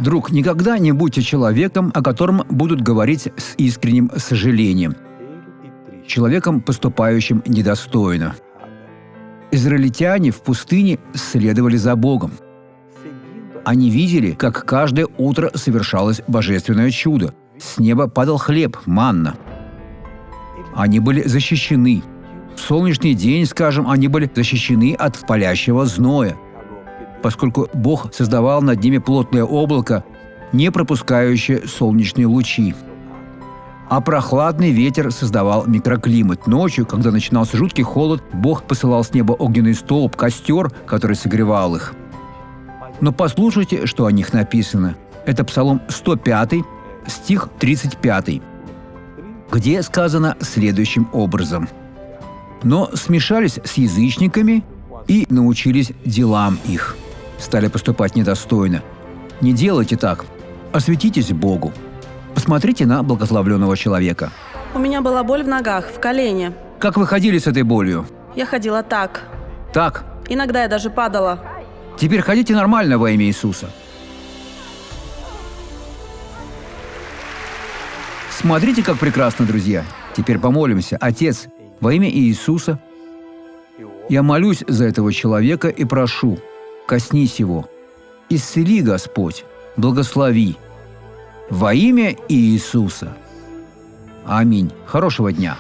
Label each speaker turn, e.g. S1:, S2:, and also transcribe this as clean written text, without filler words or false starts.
S1: Друг, никогда не будьте человеком, о котором будут говорить с искренним сожалением. Человеком, поступающим недостойно. Израильтяне в пустыне следовали за Богом. Они видели, как каждое утро совершалось божественное чудо. С неба падал хлеб, манна. Они были защищены. В солнечный день, скажем, они были защищены от палящего зноя, поскольку Бог создавал над ними плотное облако, не пропускающее солнечные лучи. А прохладный ветер создавал микроклимат. Ночью, когда начинался жуткий холод, Бог посылал с неба огненный столб, костер, который согревал их. Но послушайте, что о них написано. Это Псалом 105, стих 35, где сказано следующим образом. «Но смешались с язычниками и научились делам их, стали поступать недостойно. Не делайте так, освятитесь Богу». Посмотрите на благословленного человека.
S2: У меня была боль в ногах, в колене.
S1: Как вы ходили с этой болью?
S2: Я ходила так.
S1: Так.
S2: Иногда я даже падала.
S1: Теперь ходите нормально во имя Иисуса. Смотрите, как прекрасно, друзья. Теперь помолимся. Отец, во имя Иисуса, я молюсь за этого человека и прошу, коснись его. Исцели, Господь, благослови. Во имя Иисуса. Аминь. Хорошего дня.